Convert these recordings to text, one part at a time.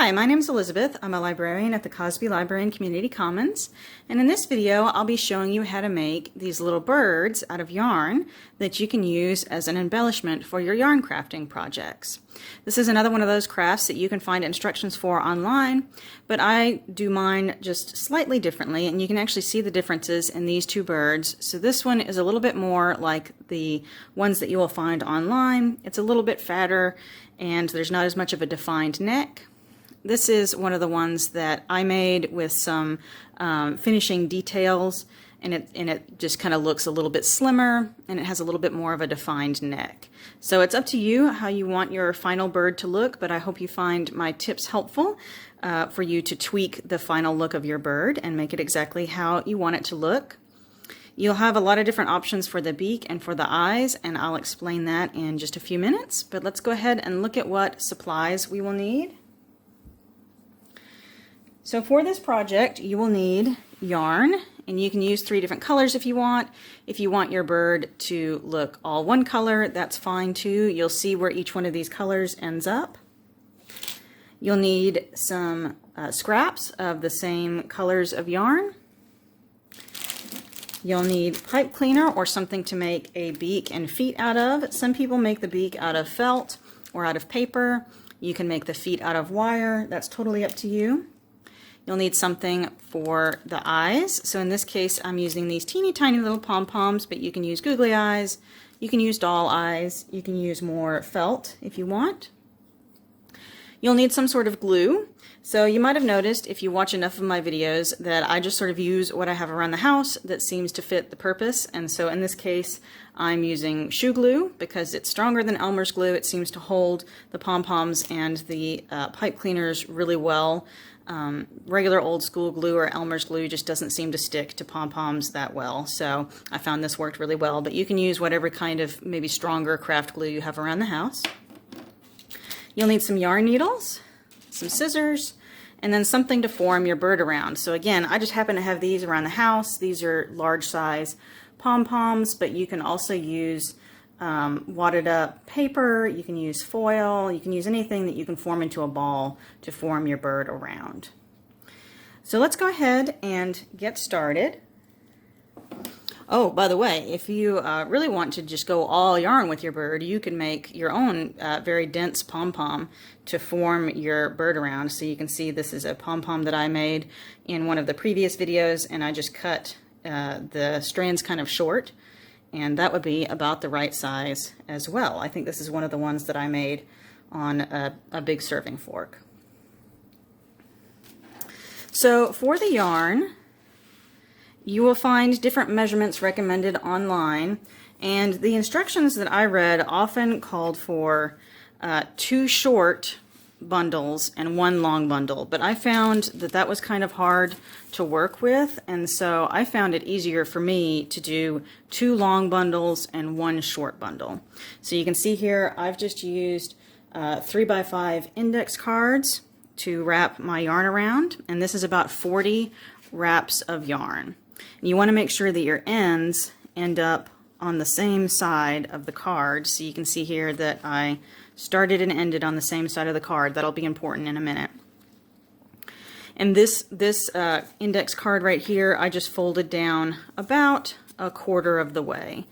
Hi, my name is Elizabeth. I'm a librarian at the Cosby Library and Community Commons, and in this video I'll be showing you how to make these little birds out of yarn that you can use as an embellishment for your yarn crafting projects. This is another one of those crafts that you can find instructions for online, but I do mine just slightly differently, and you can actually see the differences in these two birds. So this one is a little bit more like the ones that you will find online. It's a little bit fatter and there's not as much of a defined neck. This is one of the ones that I made with some finishing details, and it just kind of looks a little bit slimmer, and it has a little bit more of a defined neck. So it's up to you how you want your final bird to look, but I hope you find my tips helpful for you to tweak the final look of your bird and make it exactly how you want it to look. You'll have a lot of different options for the beak and for the eyes, and I'll explain that in just a few minutes. But let's go ahead and look at what supplies we will need. So for this project, you will need yarn, and you can use 3 different colors if you want. If you want your bird to look all one color, that's fine too. You'll see where each one of these colors ends up. You'll need some scraps of the same colors of yarn. You'll need pipe cleaner or something to make a beak and feet out of. Some people make the beak out of felt or out of paper. You can make the feet out of wire. That's totally up to you. You'll need something for the eyes. So in this case, I'm using these teeny tiny little pom-poms, but you can use googly eyes, you can use doll eyes, you can use more felt if you want. You'll need some sort of glue. So you might have noticed if you watch enough of my videos that I just sort of use what I have around the house that seems to fit the purpose. And so in this case, I'm using shoe glue because it's stronger than Elmer's glue. It seems to hold the pom-poms and the pipe cleaners really well. Regular old school glue or Elmer's glue just doesn't seem to stick to pom-poms that well, so I found this worked really well. But you can use whatever kind of maybe stronger craft glue you have around the house. You'll need some yarn needles, some scissors, and then something to form your bird around. So again, I just happen to have these around the house. These are large size pom-poms, but you can also use wadded up paper, you can use foil, you can use anything that you can form into a ball to form your bird around. So let's go ahead and get started. Oh, by the way, if you really want to just go all yarn with your bird, you can make your own very dense pom-pom to form your bird around. So you can see this is a pom-pom that I made in one of the previous videos, and I just cut the strands kind of short. And that would be about the right size as well. I think this is one of the ones that I made on a big serving fork. So for the yarn, you will find different measurements recommended online, and the instructions that I read often called for 2 short bundles and 1 long bundle, but I found that that was kind of hard to work with, and so I found it easier for me to do 2 long bundles and 1 short bundle. So you can see here I've just used 3x5 index cards to wrap my yarn around, and this is about 40 wraps of yarn. And you want to make sure that your ends end up on the same side of the card. So you can see here that I started and ended on the same side of the card. That'll be important in a minute. And this index card right here, I just folded down about 1/4 of the way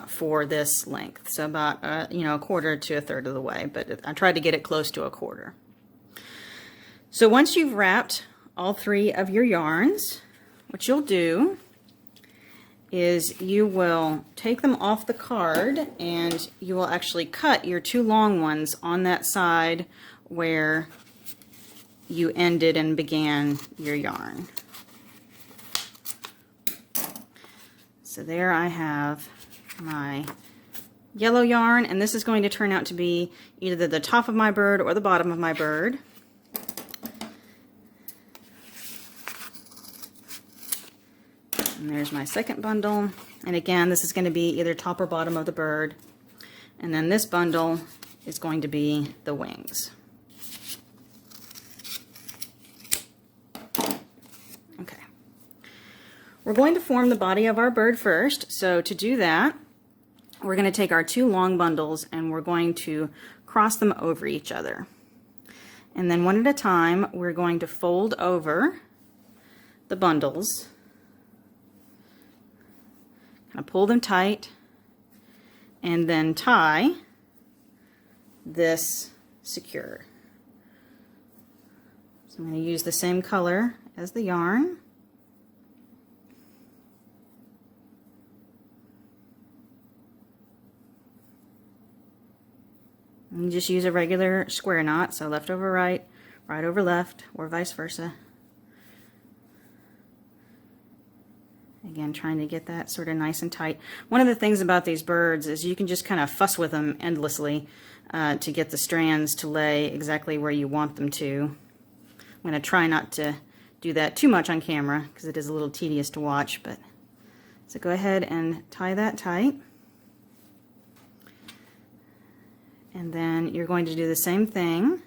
for this length. So about 1/4 to 1/3 of the way, but I tried to get it close to 1/4. So once you've wrapped all 3 of your yarns, what you'll do is you will take them off the card, and you will actually cut your 2 long ones on that side where you ended and began your yarn. So there I have my yellow yarn, and this is going to turn out to be either the top of my bird or the bottom of my bird. And there's my second bundle, and again this is going to be either top or bottom of the bird, and then this bundle is going to be the wings. Okay, we're going to form the body of our bird first, so to do that we're going to take our 2 long bundles and we're going to cross them over each other. And then one at a time, we're going to fold over the bundles, kind of pull them tight, and then tie this secure. So I'm going to use the same color as the yarn. And you just use a regular square knot, so left over right, right over left, or vice versa. Again, trying to get that sort of nice and tight. One of the things about these birds is you can just kind of fuss with them endlessly to get the strands to lay exactly where you want them to. I'm going to try not to do that too much on camera because it is a little tedious to watch. But so go ahead and tie that tight. And then you're going to do the same thing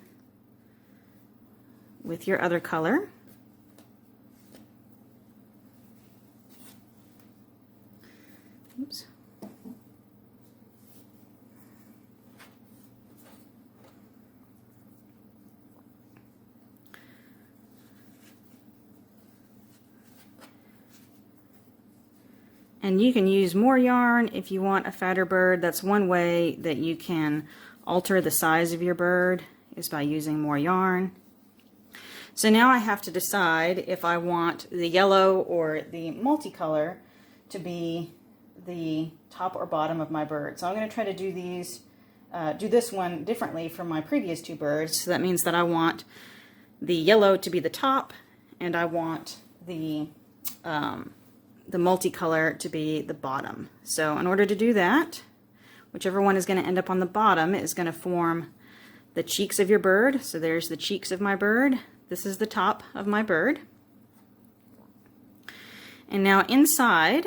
with your other color. Oops. And you can use more yarn if you want a fatter bird. That's one way that you can alter the size of your bird, is by using more yarn. So now I have to decide if I want the yellow or the multicolor to be the top or bottom of my bird. So I'm going to try to do this one differently from my previous two birds. So that means that I want the yellow to be the top, and I want the multicolor to be the bottom. So in order to do that, whichever one is going to end up on the bottom is going to form the cheeks of your bird. So there's the cheeks of my bird. This is the top of my bird. And now inside,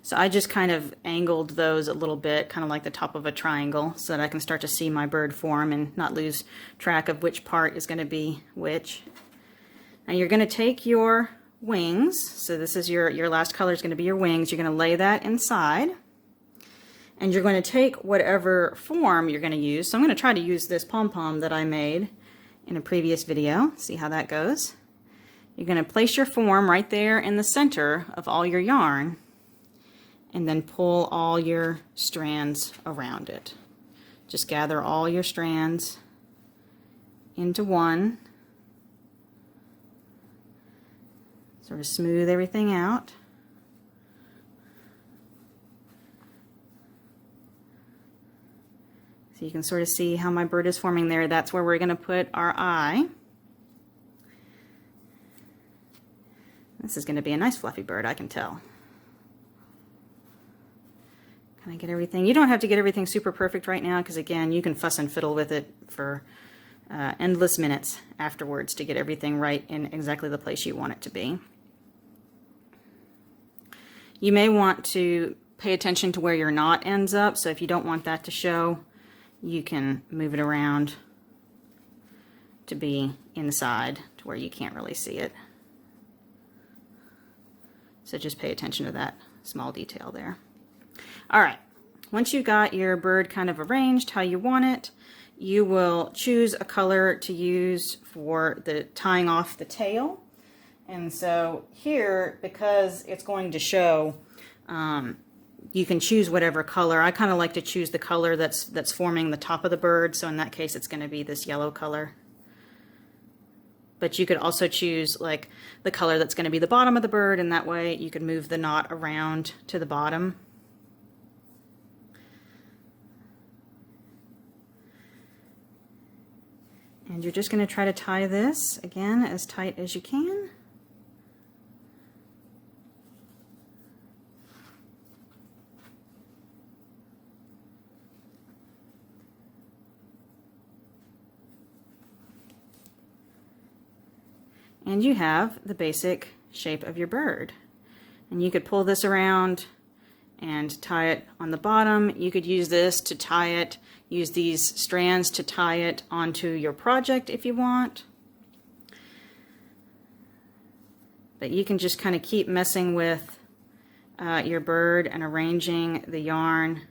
so I just kind of angled those a little bit, kind of like the top of a triangle, so that I can start to see my bird form and not lose track of which part is going to be which. Now you're going to take your wings, so this is your last color is going to be your wings. You're going to lay that inside. And you're going to take whatever form you're going to use. So I'm going to try to use this pom-pom that I made in a previous video. See how that goes. You're going to place your form right there in the center of all your yarn, and then pull all your strands around it. Just gather all your strands into one. Sort of smooth everything out. So you can sort of see how my bird is forming there. That's where we're going to put our eye. This is going to be a nice fluffy bird, I can tell. Can I get everything? You don't have to get everything super perfect right now, because again, you can fuss and fiddle with it for endless minutes afterwards to get everything right in exactly the place you want it to be. You may want to pay attention to where your knot ends up, so if you don't want that to show, you can move it around to be inside to where you can't really see it. So just pay attention to that small detail there. All right, once you've got your bird kind of arranged how you want it, you will choose a color to use for the tying off the tail. And so here, because it's going to show, you can choose whatever color. I kind of like to choose the color that's forming the top of the bird, so in that case it's going to be this yellow color. But you could also choose like the color that's going to be the bottom of the bird, and that way you could move the knot around to the bottom. And you're just going to try to tie this again as tight as you can. And you have the basic shape of your bird. And you could pull this around and tie it on the bottom. You could use this to tie it, use these strands to tie it onto your project if you want. But you can just kind of keep messing with your bird and arranging the yarn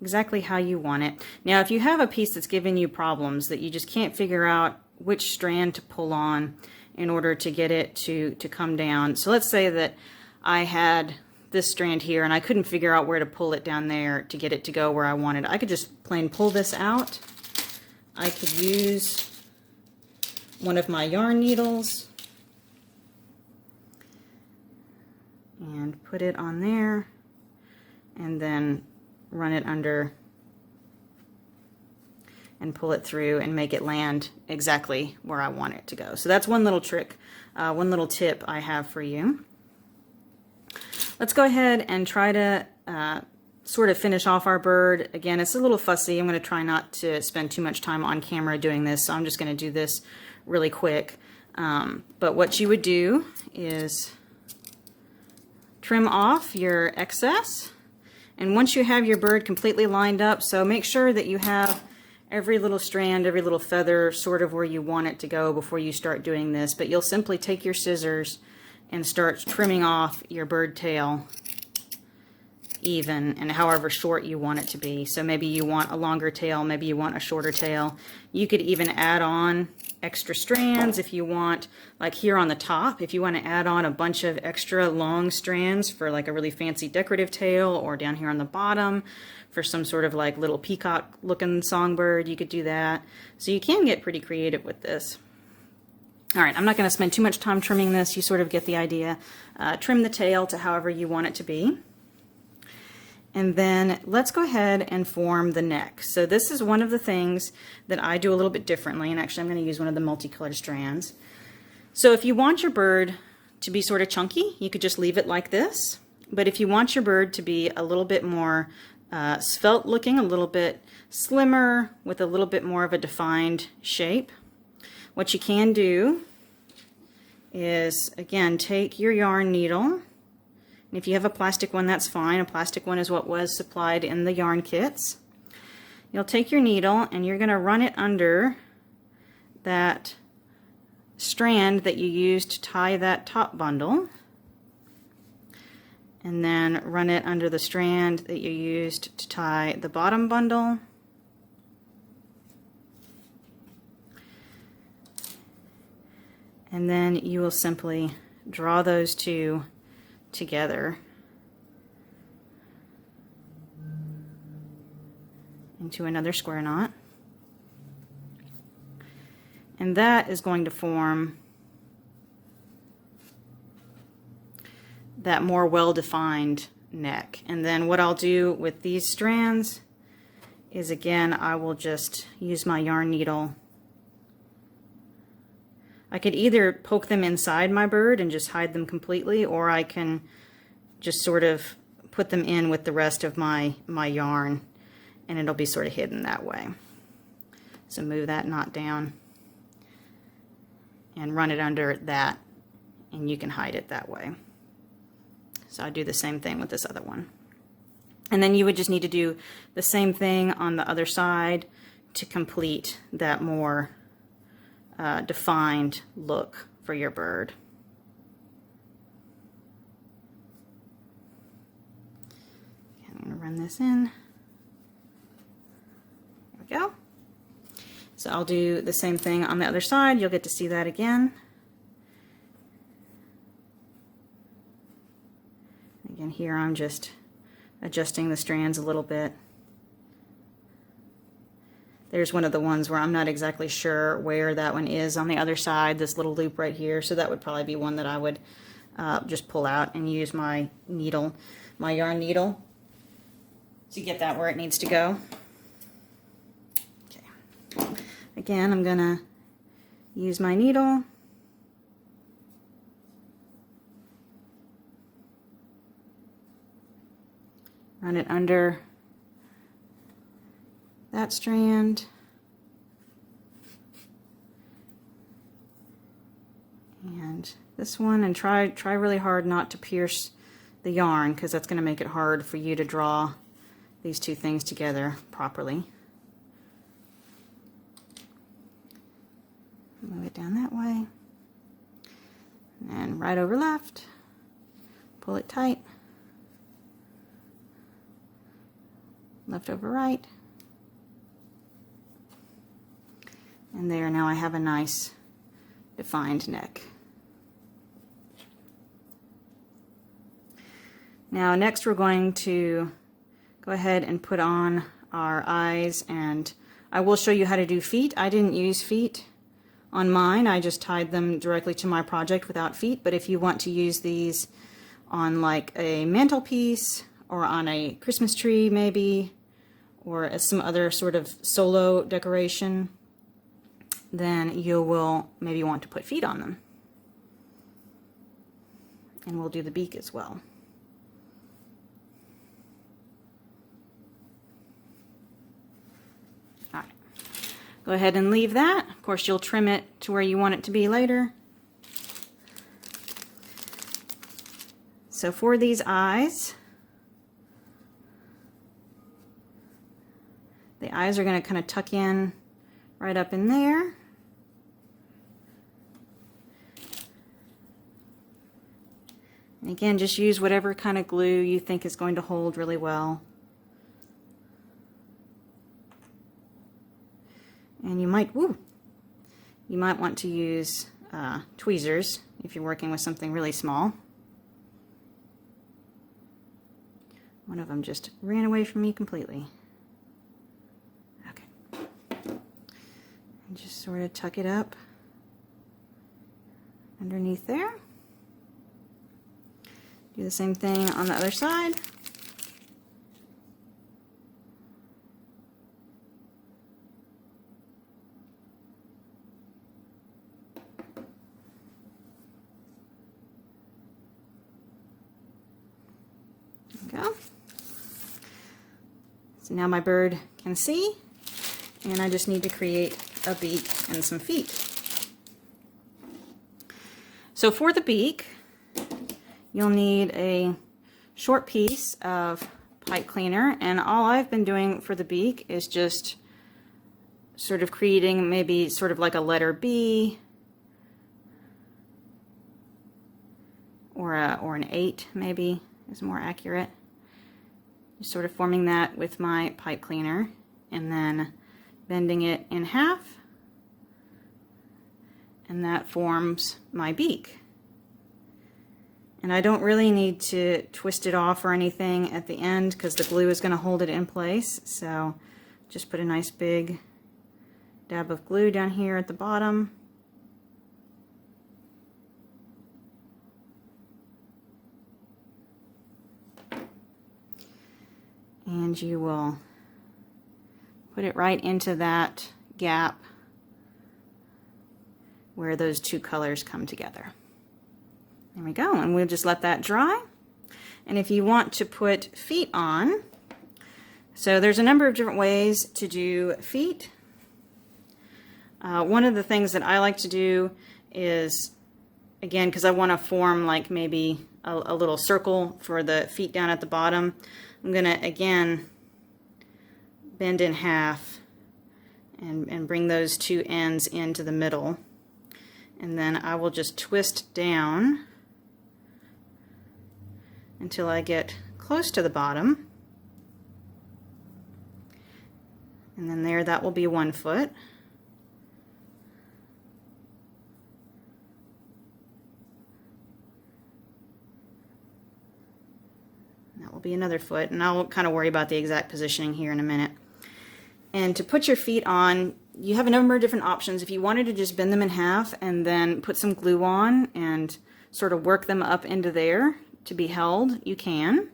exactly how you want it. Now, if you have a piece that's giving you problems that you just can't figure out which strand to pull on in order to get it to come down. So let's say that I had this strand here and I couldn't figure out where to pull it down there to get it to go where I wanted. I could just plain pull this out. I could use one of my yarn needles and put it on there and then run it under and pull it through and make it land exactly where I want it to go. So that's one little trick, one little tip I have for you. Let's go ahead and try to sort of finish off our bird. Again, it's a little fussy. I'm going to try not to spend too much time on camera doing this, so I'm just going to do this really quick. But what you would do is trim off your excess. And once you have your bird completely lined up, so make sure that you have every little strand, every little feather sort of where you want it to go before you start doing this. But you'll simply take your scissors and start trimming off your bird tail even and however short you want it to be. So maybe you want a longer tail, maybe you want a shorter tail. You could even add on extra strands if you want, like here on the top, if you want to add on a bunch of extra long strands for like a really fancy decorative tail, or down here on the bottom for some sort of like little peacock looking songbird, you could do that. So you can get pretty creative with this. All right, I'm not going to spend too much time trimming this. You sort of get the idea. Trim the tail to however you want it to be. And then let's go ahead and form the neck. So this is one of the things that I do a little bit differently, and actually I'm going to use one of the multicolored strands. So if you want your bird to be sort of chunky, you could just leave it like this. But if you want your bird to be a little bit more svelte looking, a little bit slimmer, with a little bit more of a defined shape, what you can do is, again, take your yarn needle, and if you have a plastic one, that's fine. A plastic one is what was supplied in the yarn kits. You'll take your needle and you're going to run it under that strand that you used to tie that top bundle, and then run it under the strand that you used to tie the bottom bundle. And then you will simply draw those two together into another square knot. And that is going to form that more well-defined neck. And then what I'll do with these strands is, again, I will just use my yarn needle. I could either poke them inside my bird and just hide them completely, or I can just sort of put them in with the rest of my yarn, and it'll be sort of hidden that way. So move that knot down and run it under that, and you can hide it that way. So I do the same thing with this other one. And then you would just need to do the same thing on the other side to complete that more defined look for your bird. Okay, I'm going to run this in. There we go. So I'll do the same thing on the other side. You'll get to see that again. Again, here I'm just adjusting the strands a little bit. There's one of the ones where I'm not exactly sure where that one is on the other side, this little loop right here. So that would probably be one that I would just pull out and use my needle, my yarn needle, to get that where it needs to go. Okay. Again, I'm gonna use my needle. Run it under that strand, and this one, and try really hard not to pierce the yarn, because that's going to make it hard for you to draw these two things together properly. Move it down that way, and right over left, pull it tight. left over right. And there, now I have a nice defined neck. Now next we're going to go ahead and put on our eyes, and I will show you how to do feet. I didn't use feet on mine, I just tied them directly to my project without feet, but if you want to use these on like a mantelpiece or on a Christmas tree maybe, or as some other sort of solo decoration, then you will maybe want to put feet on them. And we'll do the beak as well. All right. Go ahead and leave that. Of course, you'll trim it to where you want it to be later. So for these eyes, the eyes are going to kind of tuck in right up in there. And again, just use whatever kind of glue you think is going to hold really well. And you might want to use tweezers if you're working with something really small. One of them just ran away from me completely. Okay. And just sort of tuck it up underneath there. Do the same thing on the other side. There we go. So now my bird can see, and I just need to create a beak and some feet. So for the beak, you'll need a short piece of pipe cleaner, and all I've been doing for the beak is just sort of creating maybe sort of like a letter B or an 8 maybe is more accurate. Just sort of forming that with my pipe cleaner and then bending it in half, and that forms my beak. And I don't really need to twist it off or anything at the end because the glue is going to hold it in place. So just put a nice big dab of glue down here at the bottom. And you will put it right into that gap where those two colors come together. There we go, and we'll just let that dry. And if you want to put feet on, so there's a number of different ways to do feet. One of the things that I like to do is, again, because I want to form like maybe a little circle for the feet down at the bottom, I'm going to, again, bend in half and bring those two ends into the middle. And then I will just twist down until I get close to the bottom. And then there, that will be 1 foot. That will be another foot, and I'll kind of worry about the exact positioning here in a minute. And to put your feet on, you have a number of different options. If you wanted to just bend them in half and then put some glue on and sort of work them up into there to be held, you can.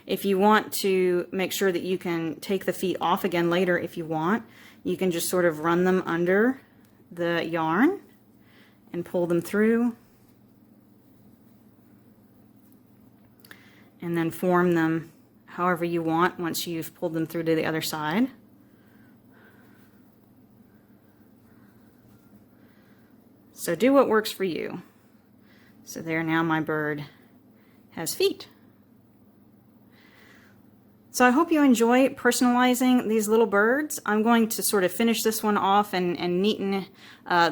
If you want to make sure that you can take the feet off again later if you want, you can just sort of run them under the yarn and pull them through and then form them however you want once you've pulled them through to the other side. So do what works for you. So there, now my bird has feet. So I hope you enjoy personalizing these little birds. I'm going to sort of finish this one off and neaten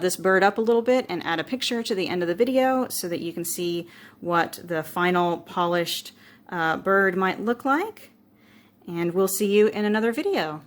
this bird up a little bit and add a picture to the end of the video so that you can see what the final polished bird might look like. And we'll see you in another video.